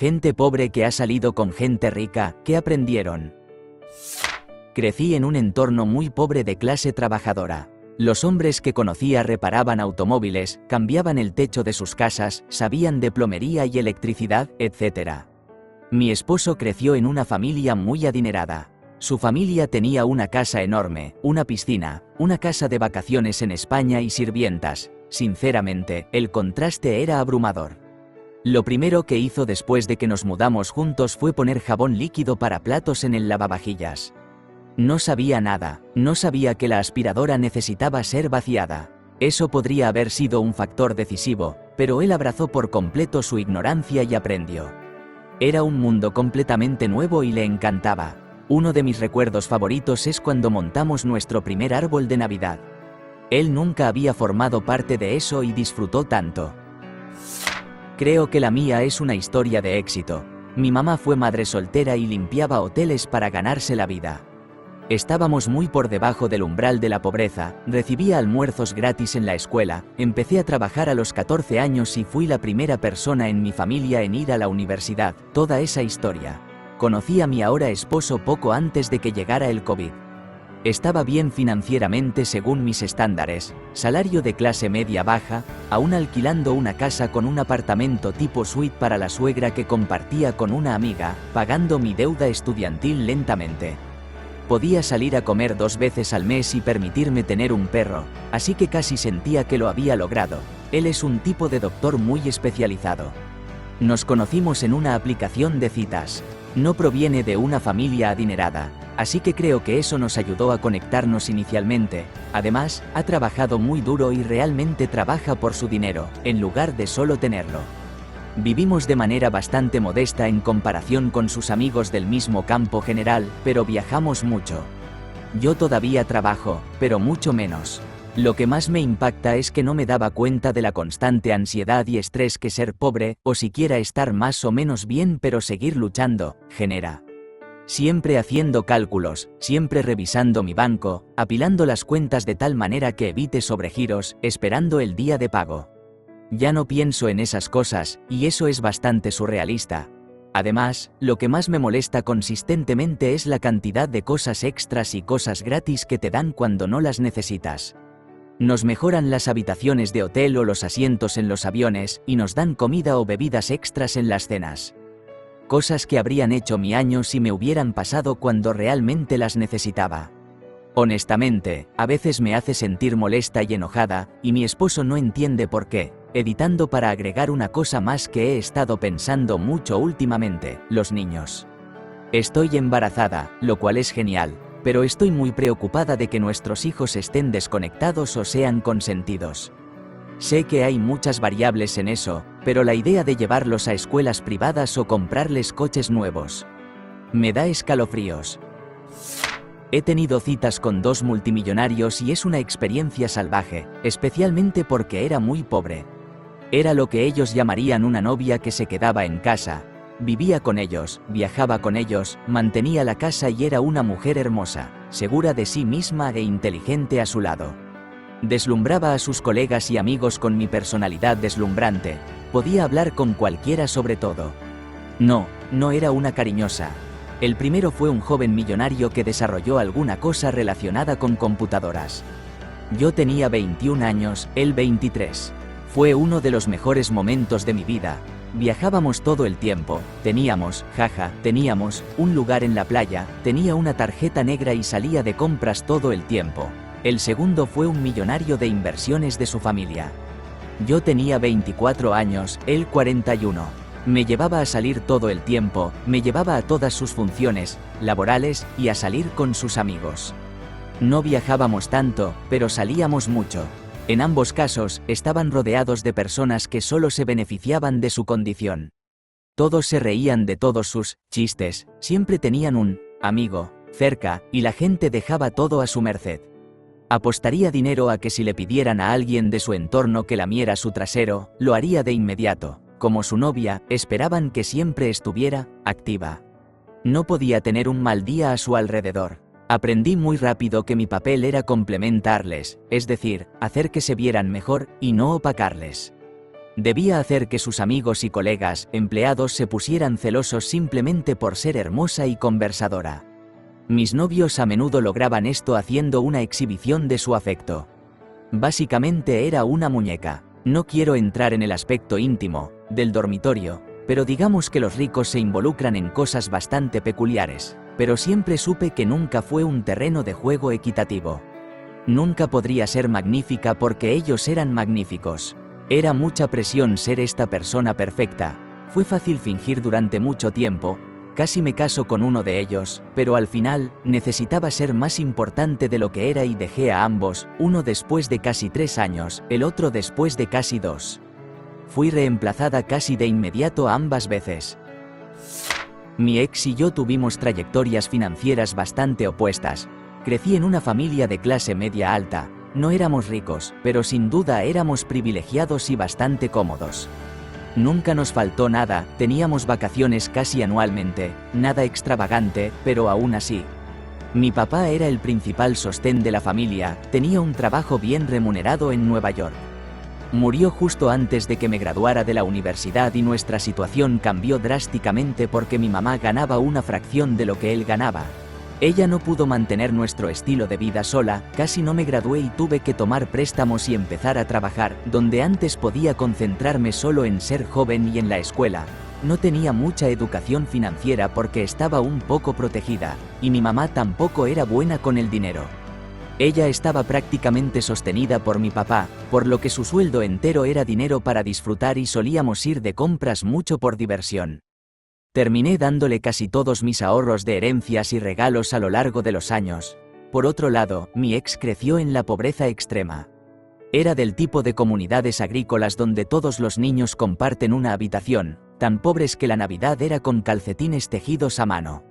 Gente pobre que ha salido con gente rica, ¿qué aprendieron? Crecí en un entorno muy pobre de clase trabajadora. Los hombres que conocía reparaban automóviles, cambiaban el techo de sus casas, sabían de plomería y electricidad, etc. Mi esposo creció en una familia muy adinerada. Su familia tenía una casa enorme, una piscina, una casa de vacaciones en España y sirvientas. Sinceramente, el contraste era abrumador. Lo primero que hizo después de que nos mudamos juntos fue poner jabón líquido para platos en el lavavajillas. No sabía nada, no sabía que la aspiradora necesitaba ser vaciada. Eso podría haber sido un factor decisivo, pero él abrazó por completo su ignorancia y aprendió. Era un mundo completamente nuevo y le encantaba. Uno de mis recuerdos favoritos es cuando montamos nuestro primer árbol de Navidad. Él nunca había formado parte de eso y disfrutó tanto. Creo que la mía es una historia de éxito. Mi mamá fue madre soltera y limpiaba hoteles para ganarse la vida. Estábamos muy por debajo del umbral de la pobreza, recibía almuerzos gratis en la escuela, empecé a trabajar a los 14 años y fui la primera persona en mi familia en ir a la universidad, toda esa historia. Conocí a mi ahora esposo poco antes de que llegara el COVID. Estaba bien financieramente según mis estándares, salario de clase media-baja, aún alquilando una casa con un apartamento tipo suite para la suegra que compartía con una amiga, pagando mi deuda estudiantil lentamente. Podía salir a comer 2 veces al mes y permitirme tener un perro, así que casi sentía que lo había logrado. Él es un tipo de doctor muy especializado. Nos conocimos en una aplicación de citas. No proviene de una familia adinerada, así que creo que eso nos ayudó a conectarnos inicialmente. Además, ha trabajado muy duro y realmente trabaja por su dinero, en lugar de solo tenerlo. Vivimos de manera bastante modesta en comparación con sus amigos del mismo campo general, pero viajamos mucho. Yo todavía trabajo, pero mucho menos. Lo que más me impacta es que no me daba cuenta de la constante ansiedad y estrés que ser pobre, o siquiera estar más o menos bien pero seguir luchando, genera. Siempre haciendo cálculos, siempre revisando mi banco, apilando las cuentas de tal manera que evite sobregiros, esperando el día de pago. Ya no pienso en esas cosas, y eso es bastante surrealista. Además, lo que más me molesta consistentemente es la cantidad de cosas extras y cosas gratis que te dan cuando no las necesitas. Nos mejoran las habitaciones de hotel o los asientos en los aviones, y nos dan comida o bebidas extras en las cenas. Cosas que habrían hecho mi año si me hubieran pasado cuando realmente las necesitaba. Honestamente, a veces me hace sentir molesta y enojada, y mi esposo no entiende por qué. Editando para agregar una cosa más que he estado pensando mucho últimamente, los niños. Estoy embarazada, lo cual es genial, pero estoy muy preocupada de que nuestros hijos estén desconectados o sean consentidos. Sé que hay muchas variables en eso, pero la idea de llevarlos a escuelas privadas o comprarles coches nuevos me da escalofríos. He tenido citas con 2 multimillonarios y es una experiencia salvaje, especialmente porque era muy pobre. Era lo que ellos llamarían una novia que se quedaba en casa, vivía con ellos, viajaba con ellos, mantenía la casa y era una mujer hermosa, segura de sí misma e inteligente a su lado. Deslumbraba a sus colegas y amigos con mi personalidad deslumbrante, podía hablar con cualquiera sobre todo. No era una cariñosa. El primero fue un joven millonario que desarrolló alguna cosa relacionada con computadoras. Yo tenía 21 años, él 23. Fue uno de los mejores momentos de mi vida. Viajábamos todo el tiempo, teníamos un lugar en la playa, tenía una tarjeta negra y salía de compras todo el tiempo. El segundo fue un millonario de inversiones de su familia. Yo tenía 24 años, él 41. Me llevaba a salir todo el tiempo, me llevaba a todas sus funciones laborales y a salir con sus amigos. No viajábamos tanto, pero salíamos mucho. En ambos casos, estaban rodeados de personas que solo se beneficiaban de su condición. Todos se reían de todos sus chistes, siempre tenían un amigo cerca, y la gente dejaba todo a su merced. Apostaría dinero a que si le pidieran a alguien de su entorno que lamiera su trasero, lo haría de inmediato. Como su novia, esperaban que siempre estuviera activa. No podía tener un mal día a su alrededor. Aprendí muy rápido que mi papel era complementarles, es decir, hacer que se vieran mejor, y no opacarles. Debía hacer que sus amigos y colegas, empleados se pusieran celosos simplemente por ser hermosa y conversadora. Mis novios a menudo lograban esto haciendo una exhibición de su afecto. Básicamente era una muñeca. No quiero entrar en el aspecto íntimo del dormitorio, pero digamos que los ricos se involucran en cosas bastante peculiares, pero siempre supe que nunca fue un terreno de juego equitativo. Nunca podría ser magnífica porque ellos eran magníficos. Era mucha presión ser esta persona perfecta. Fue fácil fingir durante mucho tiempo. Casi me caso con uno de ellos, pero al final, necesitaba ser más importante de lo que era y dejé a ambos, uno después de casi 3 años, el otro después de casi 2. Fui reemplazada casi de inmediato ambas veces. Mi ex y yo tuvimos trayectorias financieras bastante opuestas. Crecí en una familia de clase media alta. No éramos ricos, pero sin duda éramos privilegiados y bastante cómodos. Nunca nos faltó nada, teníamos vacaciones casi anualmente, nada extravagante, pero aún así. Mi papá era el principal sostén de la familia, tenía un trabajo bien remunerado en Nueva York. Murió justo antes de que me graduara de la universidad y nuestra situación cambió drásticamente porque mi mamá ganaba una fracción de lo que él ganaba. Ella no pudo mantener nuestro estilo de vida sola, casi no me gradué y tuve que tomar préstamos y empezar a trabajar, donde antes podía concentrarme solo en ser joven y en la escuela. No tenía mucha educación financiera porque estaba un poco protegida, y mi mamá tampoco era buena con el dinero. Ella estaba prácticamente sostenida por mi papá, por lo que su sueldo entero era dinero para disfrutar y solíamos ir de compras mucho por diversión. Terminé dándole casi todos mis ahorros de herencias y regalos a lo largo de los años. Por otro lado, mi ex creció en la pobreza extrema. Era del tipo de comunidades agrícolas donde todos los niños comparten una habitación, tan pobres que la Navidad era con calcetines tejidos a mano.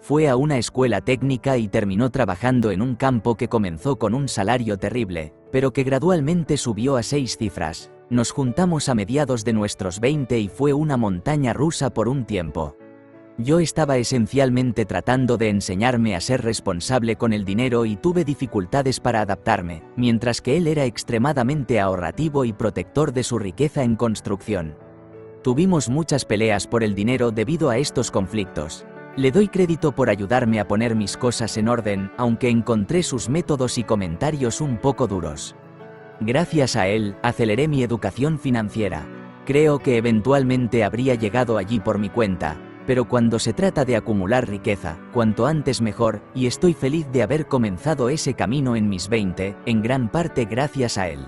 Fue a una escuela técnica y terminó trabajando en un campo que comenzó con un salario terrible, pero que gradualmente subió a 6 cifras. Nos juntamos a mediados de nuestros 20 y fue una montaña rusa por un tiempo. Yo estaba esencialmente tratando de enseñarme a ser responsable con el dinero y tuve dificultades para adaptarme, mientras que él era extremadamente ahorrativo y protector de su riqueza en construcción. Tuvimos muchas peleas por el dinero debido a estos conflictos. Le doy crédito por ayudarme a poner mis cosas en orden, aunque encontré sus métodos y comentarios un poco duros. Gracias a él, aceleré mi educación financiera. Creo que eventualmente habría llegado allí por mi cuenta, pero cuando se trata de acumular riqueza, cuanto antes mejor, y estoy feliz de haber comenzado ese camino en mis 20, en gran parte gracias a él.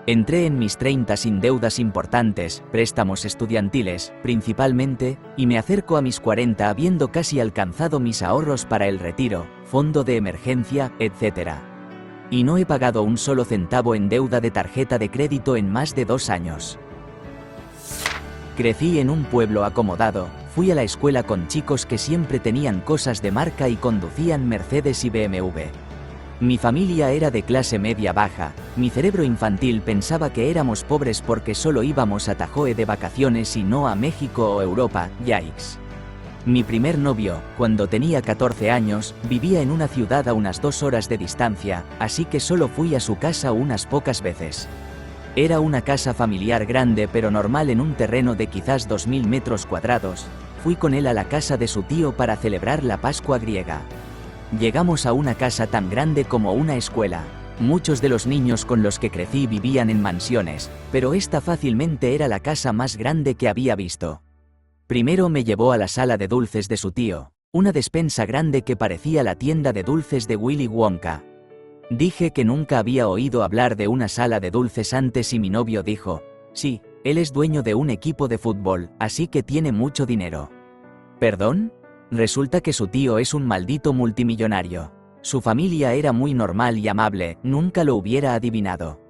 Entré en mis 30 sin deudas importantes, préstamos estudiantiles, principalmente, y me acerco a mis 40 habiendo casi alcanzado mis ahorros para el retiro, fondo de emergencia, etc. Y no he pagado un solo centavo en deuda de tarjeta de crédito en más de 2 años. Crecí en un pueblo acomodado, fui a la escuela con chicos que siempre tenían cosas de marca y conducían Mercedes y BMW. Mi familia era de clase media baja, mi cerebro infantil pensaba que éramos pobres porque solo íbamos a Tahoe de vacaciones y no a México o Europa, yikes. Mi primer novio, cuando tenía 14 años, vivía en una ciudad a unas 2 horas de distancia, así que solo fui a su casa unas pocas veces. Era una casa familiar grande pero normal en un terreno de quizás 2000 metros cuadrados. Fui con él a la casa de su tío para celebrar la Pascua griega. Llegamos a una casa tan grande como una escuela. Muchos de los niños con los que crecí vivían en mansiones, pero esta fácilmente era la casa más grande que había visto. Primero me llevó a la sala de dulces de su tío, una despensa grande que parecía la tienda de dulces de Willy Wonka. Dije que nunca había oído hablar de una sala de dulces antes y mi novio dijo, sí, él es dueño de un equipo de fútbol, así que tiene mucho dinero. ¿Perdón? Resulta que su tío es un maldito multimillonario. Su familia era muy normal y amable, nunca lo hubiera adivinado.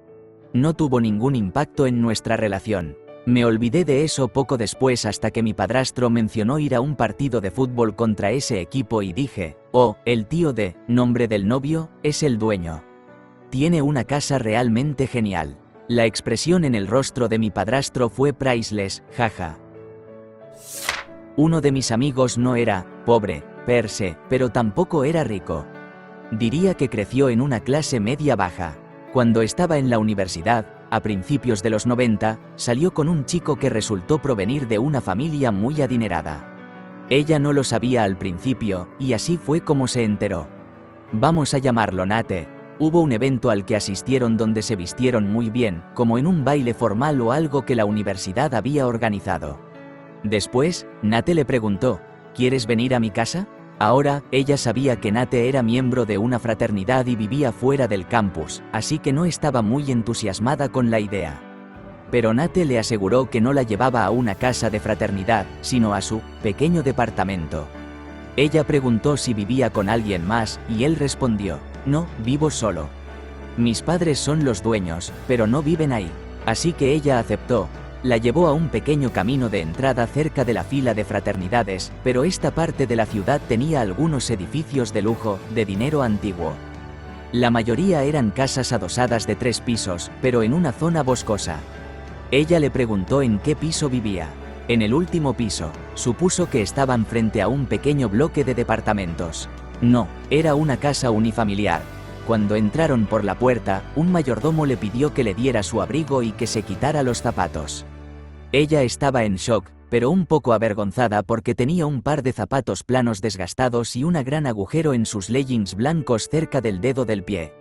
No tuvo ningún impacto en nuestra relación. Me olvidé de eso poco después hasta que mi padrastro mencionó ir a un partido de fútbol contra ese equipo y dije, oh, el tío de, nombre del novio, es el dueño. Tiene una casa realmente genial. La expresión en el rostro de mi padrastro fue priceless, jaja. Uno de mis amigos no era pobre, per se, pero tampoco era rico. Diría que creció en una clase media baja. Cuando estaba en la universidad, a principios de los 90, salió con un chico que resultó provenir de una familia muy adinerada. Ella no lo sabía al principio, y así fue como se enteró. Vamos a llamarlo Nate. Hubo un evento al que asistieron donde se vistieron muy bien, como en un baile formal o algo que la universidad había organizado. Después, Nate le preguntó, ¿quieres venir a mi casa? Ahora, ella sabía que Nate era miembro de una fraternidad y vivía fuera del campus, así que no estaba muy entusiasmada con la idea. Pero Nate le aseguró que no la llevaba a una casa de fraternidad, sino a su pequeño departamento. Ella preguntó si vivía con alguien más, y él respondió, no, vivo solo. Mis padres son los dueños, pero no viven ahí. Así que ella aceptó. La llevó a un pequeño camino de entrada cerca de la fila de fraternidades, pero esta parte de la ciudad tenía algunos edificios de lujo, de dinero antiguo. La mayoría eran casas adosadas de 3 pisos, pero en una zona boscosa. Ella le preguntó en qué piso vivía. En el último piso. Supuso que estaban frente a un pequeño bloque de departamentos. No, era una casa unifamiliar. Cuando entraron por la puerta, un mayordomo le pidió que le diera su abrigo y que se quitara los zapatos. Ella estaba en shock, pero un poco avergonzada porque tenía un par de zapatos planos desgastados y un gran agujero en sus leggings blancos cerca del dedo del pie.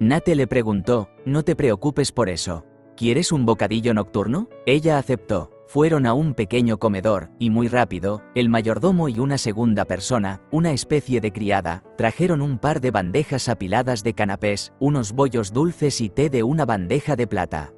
Nate le preguntó, no te preocupes por eso. ¿Quieres un bocadillo nocturno? Ella aceptó. Fueron a un pequeño comedor, y muy rápido, el mayordomo y una segunda persona, una especie de criada, trajeron un par de bandejas apiladas de canapés, unos bollos dulces y té de una bandeja de plata.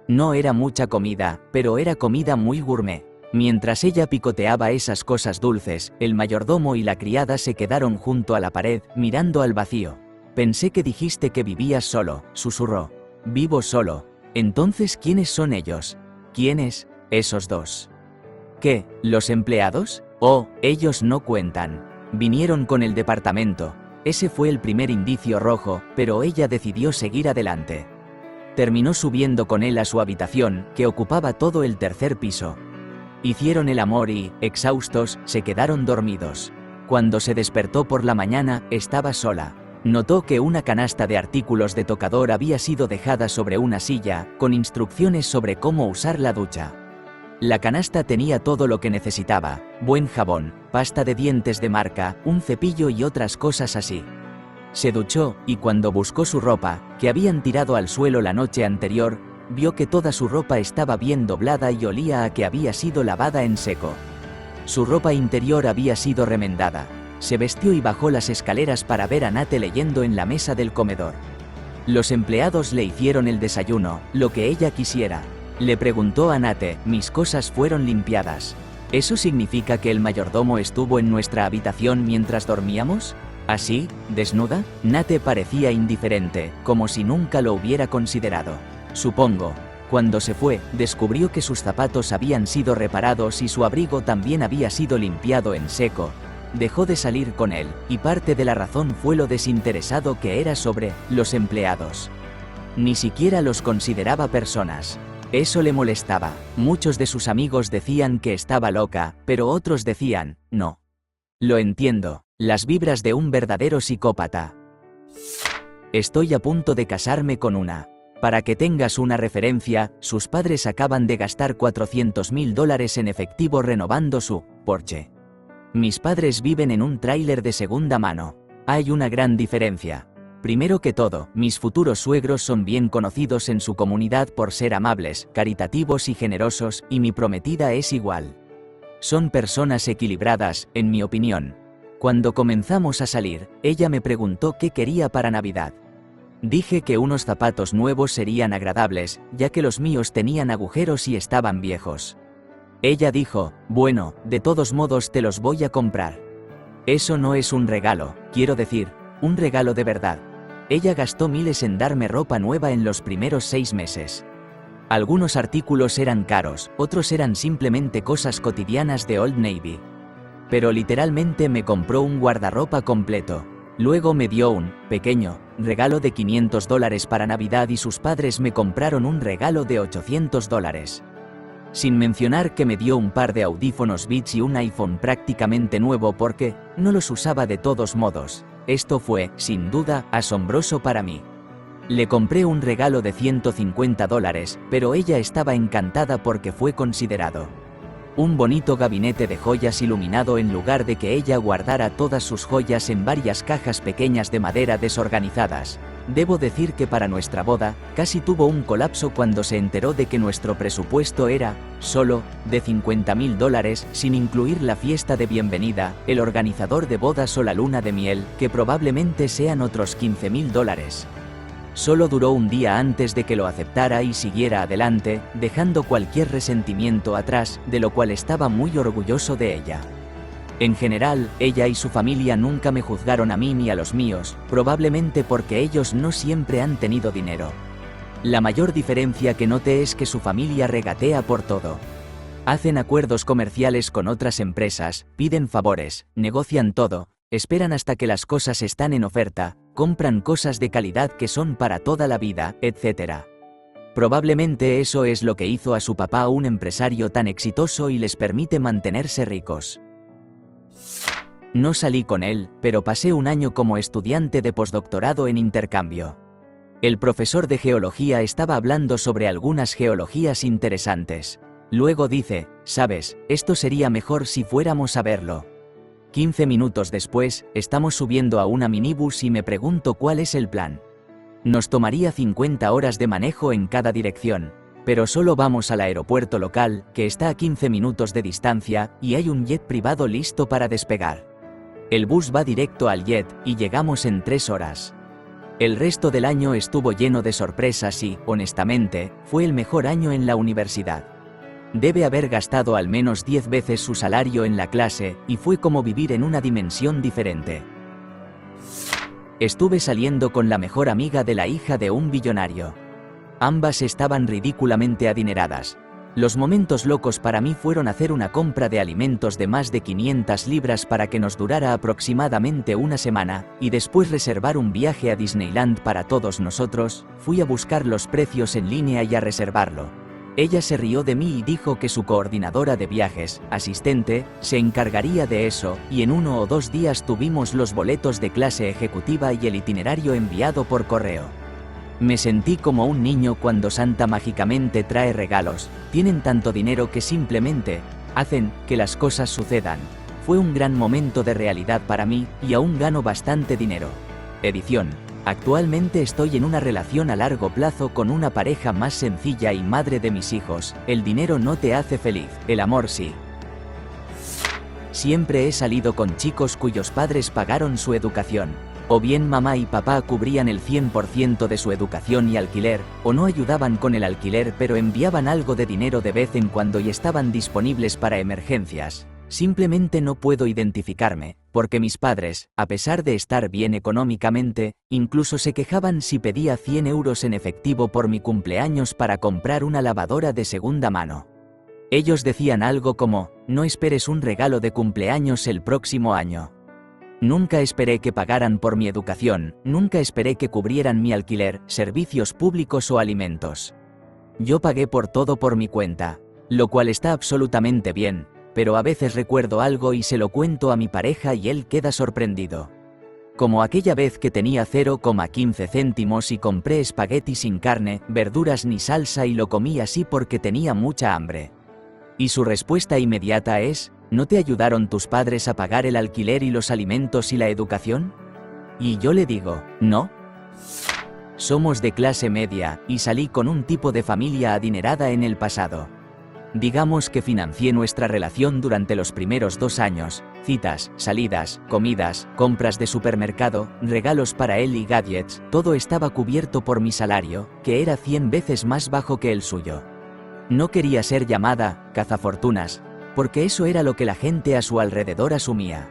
No era mucha comida, pero era comida muy gourmet. Mientras ella picoteaba esas cosas dulces, el mayordomo y la criada se quedaron junto a la pared, mirando al vacío. Pensé que dijiste que vivías solo, susurró. Vivo solo. Entonces, ¿quiénes son ellos? ¿Quiénes? Esos dos. ¿Qué? ¿Los empleados? Oh, ellos no cuentan. Vinieron con el departamento. Ese fue el primer indicio rojo, pero ella decidió seguir adelante. Terminó subiendo con él a su habitación, que ocupaba todo el 3er piso. Hicieron el amor y, exhaustos, se quedaron dormidos. Cuando se despertó por la mañana, estaba sola. Notó que una canasta de artículos de tocador había sido dejada sobre una silla, con instrucciones sobre cómo usar la ducha. La canasta tenía todo lo que necesitaba, buen jabón, pasta de dientes de marca, un cepillo y otras cosas así. Se duchó, y cuando buscó su ropa, que habían tirado al suelo la noche anterior, vio que toda su ropa estaba bien doblada y olía a que había sido lavada en seco. Su ropa interior había sido remendada. Se vestió y bajó las escaleras para ver a Nate leyendo en la mesa del comedor. Los empleados le hicieron el desayuno, lo que ella quisiera. Le preguntó a Nate, mis cosas fueron limpiadas. ¿Eso significa que el mayordomo estuvo en nuestra habitación mientras dormíamos? ¿Así, desnuda? Nate parecía indiferente, como si nunca lo hubiera considerado. Supongo. Cuando se fue, descubrió que sus zapatos habían sido reparados y su abrigo también había sido limpiado en seco. Dejó de salir con él, y parte de la razón fue lo desinteresado que era sobre los empleados. Ni siquiera los consideraba personas. Eso le molestaba. Muchos de sus amigos decían que estaba loca, pero otros decían, no. Lo entiendo, las vibras de un verdadero psicópata. Estoy a punto de casarme con una. Para que tengas una referencia, sus padres acaban de gastar $400.000 en efectivo renovando su Porsche. Mis padres viven en un tráiler de segunda mano. Hay una gran diferencia. Primero que todo, mis futuros suegros son bien conocidos en su comunidad por ser amables, caritativos y generosos, y mi prometida es igual. Son personas equilibradas, en mi opinión. Cuando comenzamos a salir, ella me preguntó qué quería para Navidad. Dije que unos zapatos nuevos serían agradables, ya que los míos tenían agujeros y estaban viejos. Ella dijo, bueno, de todos modos te los voy a comprar. Eso no es un regalo, quiero decir, un regalo de verdad. Ella gastó miles en darme ropa nueva en los primeros 6 meses. Algunos artículos eran caros, otros eran simplemente cosas cotidianas de Old Navy. Pero literalmente me compró un guardarropa completo. Luego me dio un pequeño regalo de $500 para Navidad y sus padres me compraron un regalo de $800. Sin mencionar que me dio un par de audífonos Beats y un iPhone prácticamente nuevo porque no los usaba de todos modos. Esto fue, sin duda, asombroso para mí. Le compré un regalo de $150, pero ella estaba encantada porque fue considerado. Un bonito gabinete de joyas iluminado en lugar de que ella guardara todas sus joyas en varias cajas pequeñas de madera desorganizadas. Debo decir que para nuestra boda, casi tuvo un colapso cuando se enteró de que nuestro presupuesto era, solo, de $50.000, sin incluir la fiesta de bienvenida, el organizador de bodas o la luna de miel, que probablemente sean otros $15.000. Solo duró un día antes de que lo aceptara y siguiera adelante, dejando cualquier resentimiento atrás, de lo cual estaba muy orgulloso de ella. En general, ella y su familia nunca me juzgaron a mí ni a los míos, probablemente porque ellos no siempre han tenido dinero. La mayor diferencia que noté es que su familia regatea por todo. Hacen acuerdos comerciales con otras empresas, piden favores, negocian todo, esperan hasta que las cosas están en oferta, compran cosas de calidad que son para toda la vida, etc. Probablemente eso es lo que hizo a su papá un empresario tan exitoso y les permite mantenerse ricos. No salí con él, pero pasé un año como estudiante de postdoctorado en intercambio. El profesor de geología estaba hablando sobre algunas geologías interesantes. Luego dice, ¿sabes? Esto sería mejor si fuéramos a verlo. 15 minutos después, estamos subiendo a una minibús y me pregunto cuál es el plan. Nos tomaría 50 horas de manejo en cada dirección, pero solo vamos al aeropuerto local, que está a 15 minutos de distancia, y hay un jet privado listo para despegar. El bus va directo al jet, y llegamos en 3 horas. El resto del año estuvo lleno de sorpresas y, honestamente, fue el mejor año en la universidad. Debe haber gastado al menos 10 veces su salario en la clase, y fue como vivir en una dimensión diferente. Estuve saliendo con la mejor amiga de la hija de un billonario. Ambas estaban ridículamente adineradas. Los momentos locos para mí fueron hacer una compra de alimentos de más de 500 libras para que nos durara aproximadamente una semana, y después reservar un viaje a Disneyland para todos nosotros. Fui a buscar los precios en línea y a reservarlo. Ella se rió de mí y dijo que su coordinadora de viajes, asistente, se encargaría de eso, y en 1 o 2 días tuvimos los boletos de clase ejecutiva y el itinerario enviado por correo. Me sentí como un niño cuando Santa mágicamente trae regalos. Tienen tanto dinero que simplemente hacen que las cosas sucedan. Fue un gran momento de realidad para mí, y aún gano bastante dinero. Edición. Actualmente estoy en una relación a largo plazo con una pareja más sencilla y madre de mis hijos. El dinero no te hace feliz, el amor sí. Siempre he salido con chicos cuyos padres pagaron su educación. O bien mamá y papá cubrían el 100% de su educación y alquiler, o no ayudaban con el alquiler pero enviaban algo de dinero de vez en cuando y estaban disponibles para emergencias. Simplemente no puedo identificarme, porque mis padres, a pesar de estar bien económicamente, incluso se quejaban si pedía 100 euros en efectivo por mi cumpleaños para comprar una lavadora de segunda mano. Ellos decían algo como, no esperes un regalo de cumpleaños el próximo año. Nunca esperé que pagaran por mi educación, nunca esperé que cubrieran mi alquiler, servicios públicos o alimentos. Yo pagué por todo por mi cuenta, lo cual está absolutamente bien. Pero a veces recuerdo algo y se lo cuento a mi pareja y él queda sorprendido. Como aquella vez que tenía 0,15 céntimos y compré espagueti sin carne, verduras ni salsa y lo comí así porque tenía mucha hambre. Y su respuesta inmediata es, ¿no te ayudaron tus padres a pagar el alquiler y los alimentos y la educación? Y yo le digo, no. Somos de clase media, y salí con un tipo de familia adinerada en el pasado. Digamos que financié nuestra relación durante los primeros 2 años, citas, salidas, comidas, compras de supermercado, regalos para él y gadgets, todo estaba cubierto por mi salario, que era 100 veces más bajo que el suyo. No quería ser llamada cazafortunas, porque eso era lo que la gente a su alrededor asumía.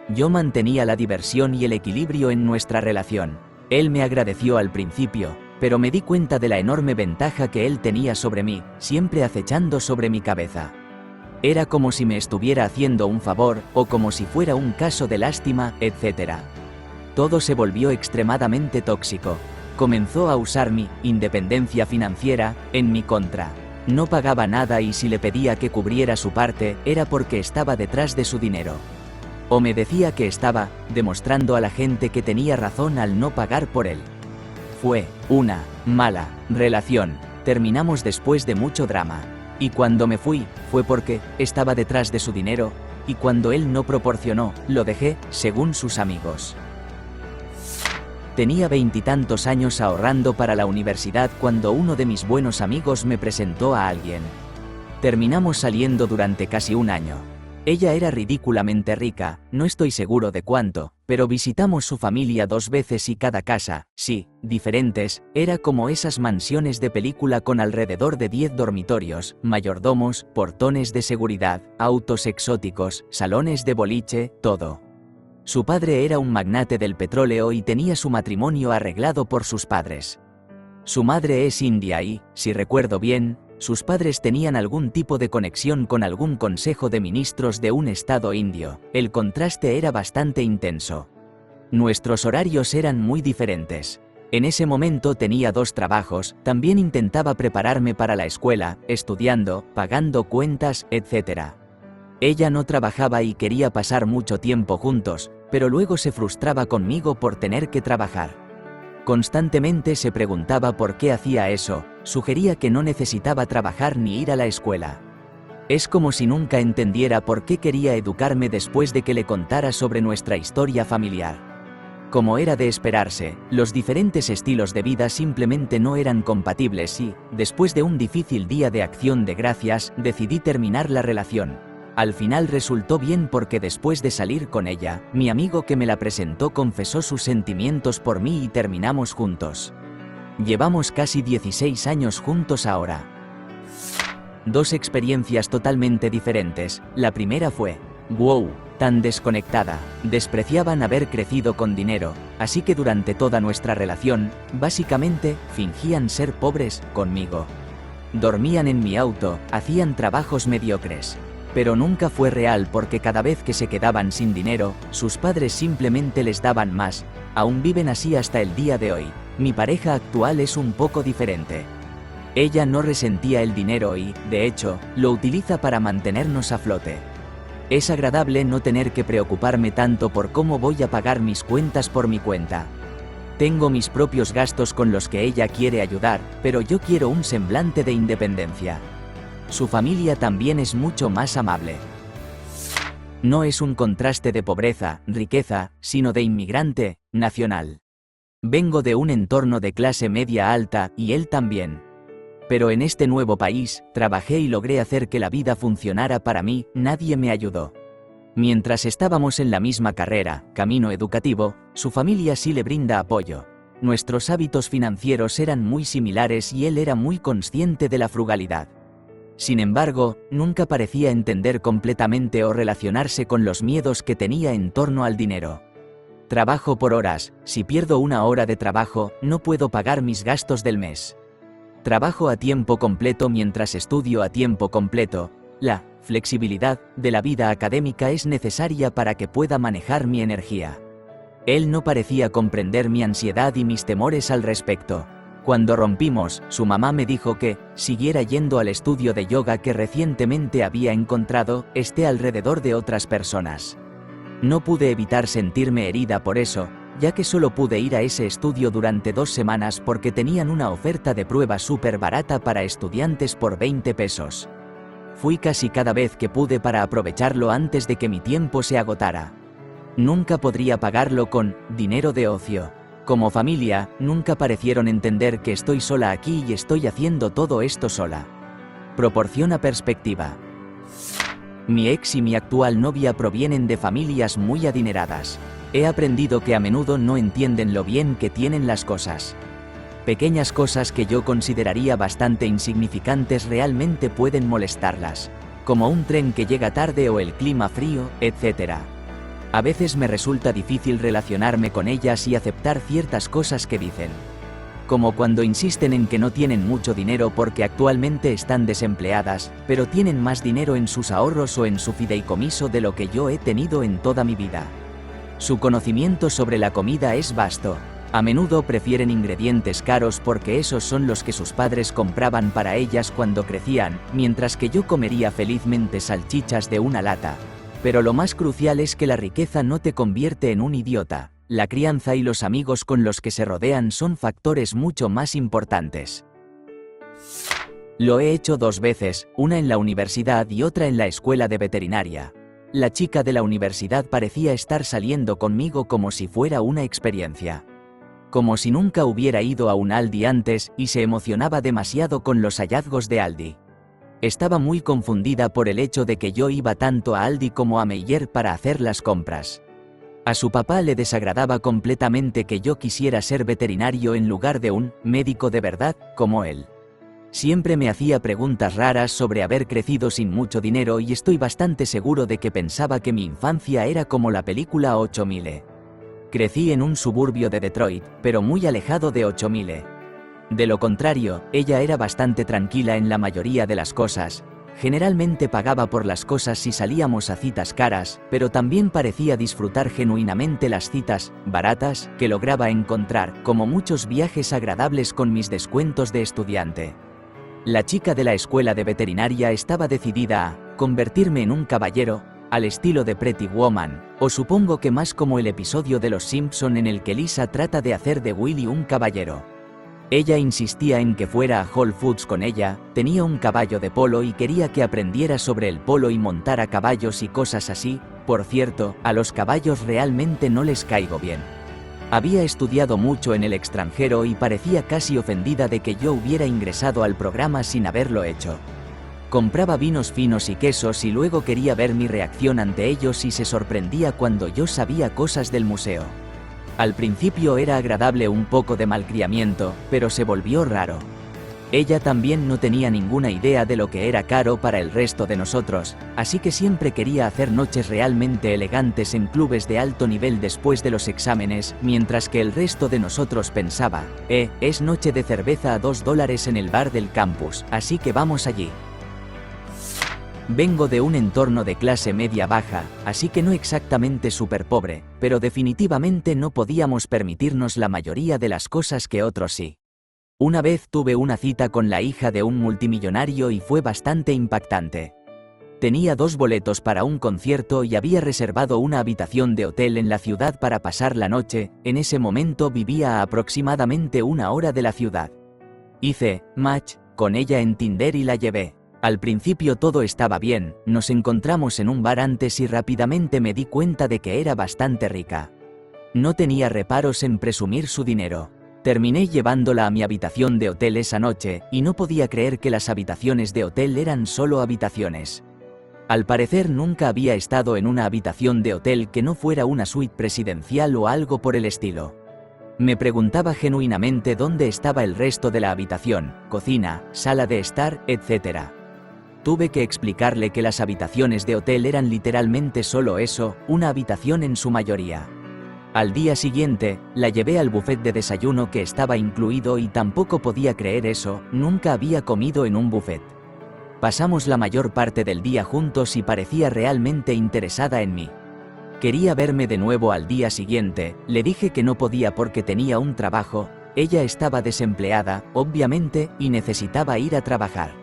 Yo mantenía la diversión y el equilibrio en nuestra relación. Él me agradeció al principio, pero me di cuenta de la enorme ventaja que él tenía sobre mí, siempre acechando sobre mi cabeza. Era como si me estuviera haciendo un favor, o como si fuera un caso de lástima, etc. Todo se volvió extremadamente tóxico. Comenzó a usar mi independencia financiera en mi contra. No pagaba nada y si le pedía que cubriera su parte, era porque estaba detrás de su dinero. O me decía que estaba demostrando a la gente que tenía razón al no pagar por él. Fue una mala relación. Terminamos después de mucho drama. Y cuando me fui, fue porque estaba detrás de su dinero, y cuando él no proporcionó, lo dejé, según sus amigos. Tenía 20 y tantos años ahorrando para la universidad cuando uno de mis buenos amigos me presentó a alguien. Terminamos saliendo durante casi un año. Ella era ridículamente rica, no estoy seguro de cuánto, pero visitamos su familia 2 veces y cada casa, sí, diferentes, era como esas mansiones de película con alrededor de 10 dormitorios, mayordomos, portones de seguridad, autos exóticos, salones de boliche, todo. Su padre era un magnate del petróleo y tenía su matrimonio arreglado por sus padres. Su madre es india y, si recuerdo bien, sus padres tenían algún tipo de conexión con algún consejo de ministros de un estado indio. El contraste era bastante intenso. Nuestros horarios eran muy diferentes. En ese momento tenía 2 trabajos, también intentaba prepararme para la escuela, estudiando, pagando cuentas, etc. Ella no trabajaba y quería pasar mucho tiempo juntos, pero luego se frustraba conmigo por tener que trabajar. Constantemente se preguntaba por qué hacía eso, sugería que no necesitaba trabajar ni ir a la escuela. Es como si nunca entendiera por qué quería educarme después de que le contara sobre nuestra historia familiar. Como era de esperarse, los diferentes estilos de vida simplemente no eran compatibles y, después de un difícil día de acción de gracias, decidí terminar la relación. Al final resultó bien porque después de salir con ella, mi amigo que me la presentó confesó sus sentimientos por mí y terminamos juntos. Llevamos casi 16 años juntos ahora. 2 experiencias totalmente diferentes. La primera fue, wow, tan desconectada. Despreciaban haber crecido con dinero, así que durante toda nuestra relación, básicamente, fingían ser pobres conmigo. Dormían en mi auto, hacían trabajos mediocres. Pero nunca fue real porque cada vez que se quedaban sin dinero, sus padres simplemente les daban más. Aún viven así hasta el día de hoy. Mi pareja actual es un poco diferente. Ella no resentía el dinero y, de hecho, lo utiliza para mantenernos a flote. Es agradable no tener que preocuparme tanto por cómo voy a pagar mis cuentas por mi cuenta. Tengo mis propios gastos con los que ella quiere ayudar, pero yo quiero un semblante de independencia. Su familia también es mucho más amable. No es un contraste de pobreza, riqueza, sino de inmigrante, nacional. Vengo de un entorno de clase media alta, y él también. Pero en este nuevo país, trabajé y logré hacer que la vida funcionara para mí, nadie me ayudó. Mientras estábamos en la misma carrera, camino educativo, su familia sí le brinda apoyo. Nuestros hábitos financieros eran muy similares y él era muy consciente de la frugalidad. Sin embargo, nunca parecía entender completamente o relacionarse con los miedos que tenía en torno al dinero. Trabajo por horas, si pierdo 1 hora de trabajo, no puedo pagar mis gastos del mes. Trabajo a tiempo completo mientras estudio a tiempo completo. La flexibilidad de la vida académica es necesaria para que pueda manejar mi energía. Él no parecía comprender mi ansiedad y mis temores al respecto. Cuando rompimos, su mamá me dijo que, siguiera yendo al estudio de yoga que recientemente había encontrado, esté alrededor de otras personas. No pude evitar sentirme herida por eso, ya que solo pude ir a ese estudio durante 2 semanas porque tenían una oferta de prueba súper barata para estudiantes por 20 pesos. Fui casi cada vez que pude para aprovecharlo antes de que mi tiempo se agotara. Nunca podría pagarlo con dinero de ocio. Como familia, nunca parecieron entender que estoy sola aquí y estoy haciendo todo esto sola. Proporciona perspectiva. Mi ex y mi actual novia provienen de familias muy adineradas. He aprendido que a menudo no entienden lo bien que tienen las cosas. Pequeñas cosas que yo consideraría bastante insignificantes realmente pueden molestarlas, como un tren que llega tarde o el clima frío, etc. A veces me resulta difícil relacionarme con ellas y aceptar ciertas cosas que dicen. Como cuando insisten en que no tienen mucho dinero porque actualmente están desempleadas, pero tienen más dinero en sus ahorros o en su fideicomiso de lo que yo he tenido en toda mi vida. Su conocimiento sobre la comida es vasto. A menudo prefieren ingredientes caros porque esos son los que sus padres compraban para ellas cuando crecían, mientras que yo comería felizmente salchichas de una lata. Pero lo más crucial es que la riqueza no te convierte en un idiota. La crianza y los amigos con los que se rodean son factores mucho más importantes. Lo he hecho 2 veces, una en la universidad y otra en la escuela de veterinaria. La chica de la universidad parecía estar saliendo conmigo como si fuera una experiencia. Como si nunca hubiera ido a un Aldi antes, y se emocionaba demasiado con los hallazgos de Aldi. Estaba muy confundida por el hecho de que yo iba tanto a Aldi como a Meijer para hacer las compras. A su papá le desagradaba completamente que yo quisiera ser veterinario en lugar de un médico de verdad, como él. Siempre me hacía preguntas raras sobre haber crecido sin mucho dinero y estoy bastante seguro de que pensaba que mi infancia era como la película 8000. Crecí en un suburbio de Detroit, pero muy alejado de 8000. De lo contrario, ella era bastante tranquila en la mayoría de las cosas. Generalmente pagaba por las cosas si salíamos a citas caras, pero también parecía disfrutar genuinamente las citas baratas que lograba encontrar, como muchos viajes agradables con mis descuentos de estudiante. La chica de la escuela de veterinaria estaba decidida a convertirme en un caballero, al estilo de Pretty Woman, o supongo que más como el episodio de Los Simpson en el que Lisa trata de hacer de Willy un caballero. Ella insistía en que fuera a Whole Foods con ella, tenía un caballo de polo y quería que aprendiera sobre el polo y montar a caballos y cosas así. Por cierto, a los caballos realmente no les caigo bien. Había estudiado mucho en el extranjero y parecía casi ofendida de que yo hubiera ingresado al programa sin haberlo hecho. Compraba vinos finos y quesos y luego quería ver mi reacción ante ellos y se sorprendía cuando yo sabía cosas del museo. Al principio era agradable un poco de malcriamiento, pero se volvió raro. Ella también no tenía ninguna idea de lo que era caro para el resto de nosotros, así que siempre quería hacer noches realmente elegantes en clubes de alto nivel después de los exámenes, mientras que el resto de nosotros pensaba, es noche de cerveza a $2 en el bar del campus, así que vamos allí. Vengo de un entorno de clase media-baja, así que no exactamente súper pobre, pero definitivamente no podíamos permitirnos la mayoría de las cosas que otros sí. Una vez tuve una cita con la hija de un multimillonario y fue bastante impactante. Tenía 2 boletos para un concierto y había reservado una habitación de hotel en la ciudad para pasar la noche. En ese momento vivía a aproximadamente 1 hora de la ciudad. Hice match con ella en Tinder y la llevé. Al principio todo estaba bien, nos encontramos en un bar antes y rápidamente me di cuenta de que era bastante rica. No tenía reparos en presumir su dinero. Terminé llevándola a mi habitación de hotel esa noche, y no podía creer que las habitaciones de hotel eran solo habitaciones. Al parecer nunca había estado en una habitación de hotel que no fuera una suite presidencial o algo por el estilo. Me preguntaba genuinamente dónde estaba el resto de la habitación, cocina, sala de estar, etc. Tuve que explicarle que las habitaciones de hotel eran literalmente solo eso, una habitación en su mayoría. Al día siguiente, la llevé al buffet de desayuno que estaba incluido y tampoco podía creer eso, nunca había comido en un buffet. Pasamos la mayor parte del día juntos y parecía realmente interesada en mí. Quería verme de nuevo al día siguiente, le dije que no podía porque tenía un trabajo, ella estaba desempleada, obviamente, y necesitaba ir a trabajar.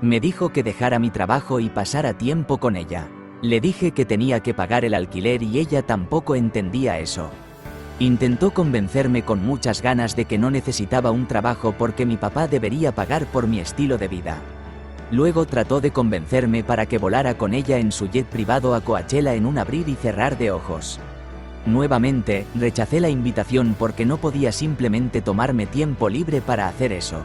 Me dijo que dejara mi trabajo y pasara tiempo con ella. Le dije que tenía que pagar el alquiler y ella tampoco entendía eso. Intentó convencerme con muchas ganas de que no necesitaba un trabajo porque mi papá debería pagar por mi estilo de vida. Luego trató de convencerme para que volara con ella en su jet privado a Coachella en un abrir y cerrar de ojos. Nuevamente, rechacé la invitación porque no podía simplemente tomarme tiempo libre para hacer eso.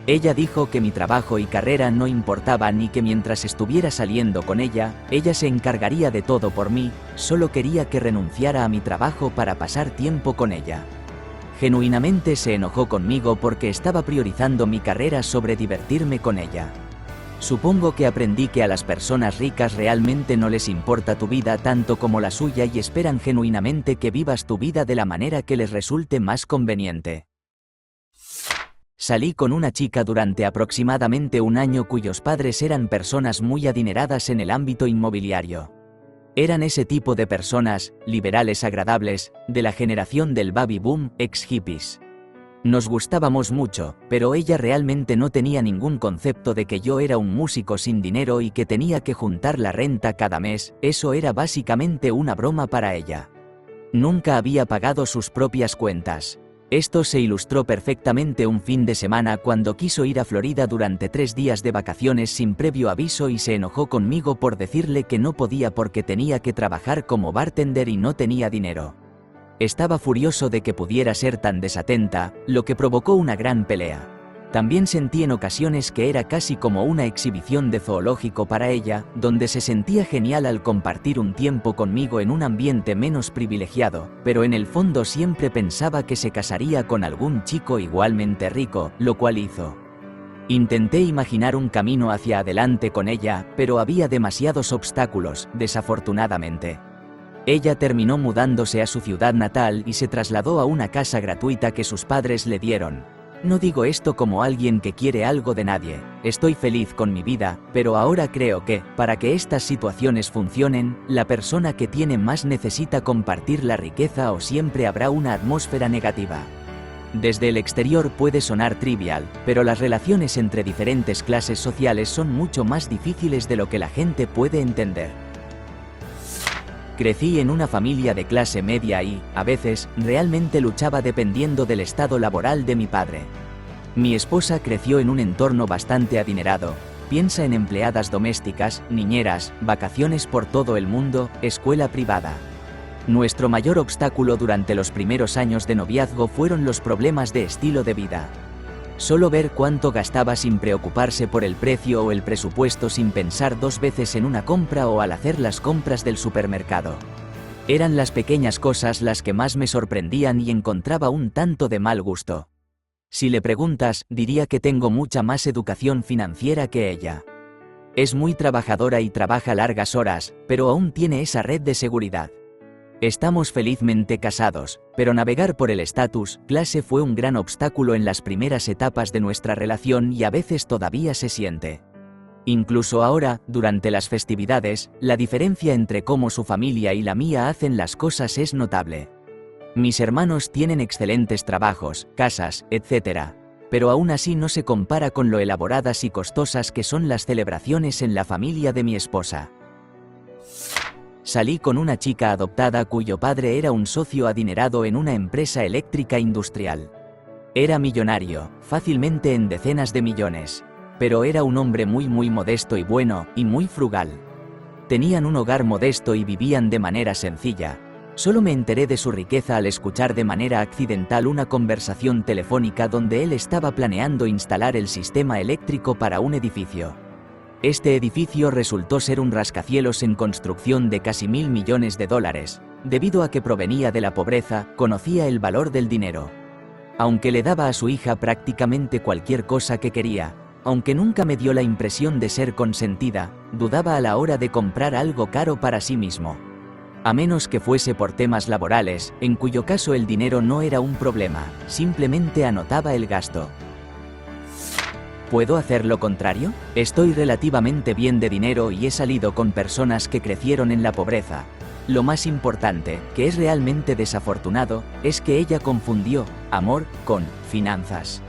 Ella dijo que mi trabajo y carrera no importaban y que mientras estuviera saliendo con ella, ella se encargaría de todo por mí, solo quería que renunciara a mi trabajo para pasar tiempo con ella. Genuinamente se enojó conmigo porque estaba priorizando mi carrera sobre divertirme con ella. Supongo que aprendí que a las personas ricas realmente no les importa tu vida tanto como la suya y esperan genuinamente que vivas tu vida de la manera que les resulte más conveniente. Salí con una chica durante aproximadamente 1 año cuyos padres eran personas muy adineradas en el ámbito inmobiliario. Eran ese tipo de personas, liberales agradables, de la generación del baby boom, ex-hippies. Nos gustábamos mucho, pero ella realmente no tenía ningún concepto de que yo era un músico sin dinero y que tenía que juntar la renta cada mes, eso era básicamente una broma para ella. Nunca había pagado sus propias cuentas. Esto se ilustró perfectamente un fin de semana cuando quiso ir a Florida durante 3 días de vacaciones sin previo aviso y se enojó conmigo por decirle que no podía porque tenía que trabajar como bartender y no tenía dinero. Estaba furioso de que pudiera ser tan desatenta, lo que provocó una gran pelea. También sentí en ocasiones que era casi como una exhibición de zoológico para ella, donde se sentía genial al compartir un tiempo conmigo en un ambiente menos privilegiado, pero en el fondo siempre pensaba que se casaría con algún chico igualmente rico, lo cual hizo. Intenté imaginar un camino hacia adelante con ella, pero había demasiados obstáculos, desafortunadamente. Ella terminó mudándose a su ciudad natal y se trasladó a una casa gratuita que sus padres le dieron. No digo esto como alguien que quiere algo de nadie, estoy feliz con mi vida, pero ahora creo que, para que estas situaciones funcionen, la persona que tiene más necesita compartir la riqueza o siempre habrá una atmósfera negativa. Desde el exterior puede sonar trivial, pero las relaciones entre diferentes clases sociales son mucho más difíciles de lo que la gente puede entender. Crecí en una familia de clase media y, a veces, realmente luchaba dependiendo del estado laboral de mi padre. Mi esposa creció en un entorno bastante adinerado. Piensa en empleadas domésticas, niñeras, vacaciones por todo el mundo, escuela privada. Nuestro mayor obstáculo durante los primeros años de noviazgo fueron los problemas de estilo de vida. Solo ver cuánto gastaba sin preocuparse por el precio o el presupuesto sin pensar 2 veces en una compra o al hacer las compras del supermercado. Eran las pequeñas cosas las que más me sorprendían y encontraba un tanto de mal gusto. Si le preguntas, diría que tengo mucha más educación financiera que ella. Es muy trabajadora y trabaja largas horas, pero aún tiene esa red de seguridad. Estamos felizmente casados, pero navegar por el estatus clase fue un gran obstáculo en las primeras etapas de nuestra relación y a veces todavía se siente. Incluso ahora, durante las festividades, la diferencia entre cómo su familia y la mía hacen las cosas es notable. Mis hermanos tienen excelentes trabajos, casas, etc. Pero aún así no se compara con lo elaboradas y costosas que son las celebraciones en la familia de mi esposa. Salí con una chica adoptada cuyo padre era un socio adinerado en una empresa eléctrica industrial. Era millonario, fácilmente en decenas de millones. Pero era un hombre muy modesto y bueno, y muy frugal. Tenían un hogar modesto y vivían de manera sencilla. Solo me enteré de su riqueza al escuchar de manera accidental una conversación telefónica donde él estaba planeando instalar el sistema eléctrico para un edificio. Este edificio resultó ser un rascacielos en construcción de casi $1.000 millones. Debido a que provenía de la pobreza, conocía el valor del dinero. Aunque le daba a su hija prácticamente cualquier cosa que quería, aunque nunca me dio la impresión de ser consentida, dudaba a la hora de comprar algo caro para sí mismo. A menos que fuese por temas laborales, en cuyo caso el dinero no era un problema, simplemente anotaba el gasto. ¿Puedo hacer lo contrario? Estoy relativamente bien de dinero y he salido con personas que crecieron en la pobreza. Lo más importante, que es realmente desafortunado, es que ella confundió amor con finanzas.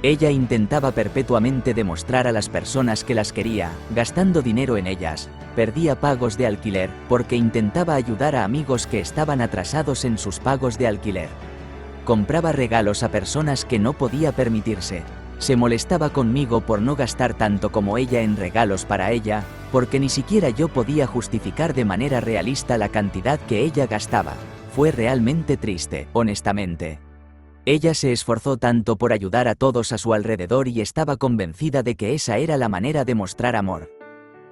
Ella intentaba perpetuamente demostrar a las personas que las quería, gastando dinero en ellas. Perdía pagos de alquiler, porque intentaba ayudar a amigos que estaban atrasados en sus pagos de alquiler. Compraba regalos a personas que no podía permitirse. Se molestaba conmigo por no gastar tanto como ella en regalos para ella, porque ni siquiera yo podía justificar de manera realista la cantidad que ella gastaba. Fue realmente triste, honestamente. Ella se esforzó tanto por ayudar a todos a su alrededor y estaba convencida de que esa era la manera de mostrar amor.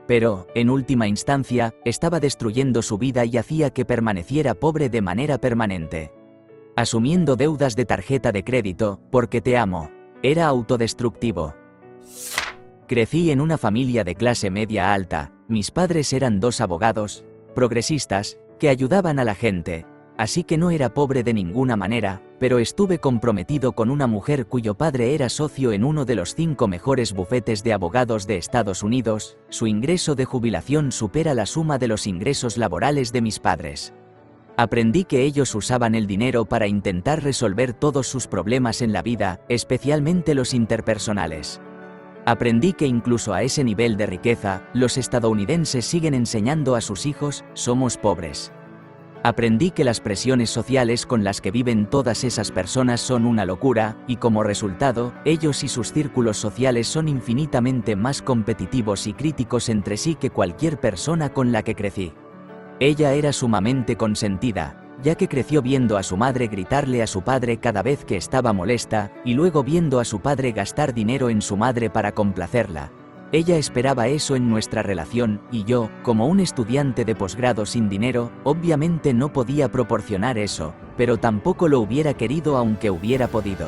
Pero, en última instancia, estaba destruyendo su vida y hacía que permaneciera pobre de manera permanente. Asumiendo deudas de tarjeta de crédito, porque te amo. Era autodestructivo. Crecí en una familia de clase media alta. Mis padres eran 2 abogados, progresistas, que ayudaban a la gente, así que no era pobre de ninguna manera, pero estuve comprometido con una mujer cuyo padre era socio en uno de los 5 mejores bufetes de abogados de Estados Unidos. Su ingreso de jubilación supera la suma de los ingresos laborales de mis padres. Aprendí que ellos usaban el dinero para intentar resolver todos sus problemas en la vida, especialmente los interpersonales. Aprendí que incluso a ese nivel de riqueza, los estadounidenses siguen enseñando a sus hijos, somos pobres. Aprendí que las presiones sociales con las que viven todas esas personas son una locura, y como resultado, ellos y sus círculos sociales son infinitamente más competitivos y críticos entre sí que cualquier persona con la que crecí. Ella era sumamente consentida, ya que creció viendo a su madre gritarle a su padre cada vez que estaba molesta, y luego viendo a su padre gastar dinero en su madre para complacerla. Ella esperaba eso en nuestra relación, y yo, como un estudiante de posgrado sin dinero, obviamente no podía proporcionar eso, pero tampoco lo hubiera querido aunque hubiera podido.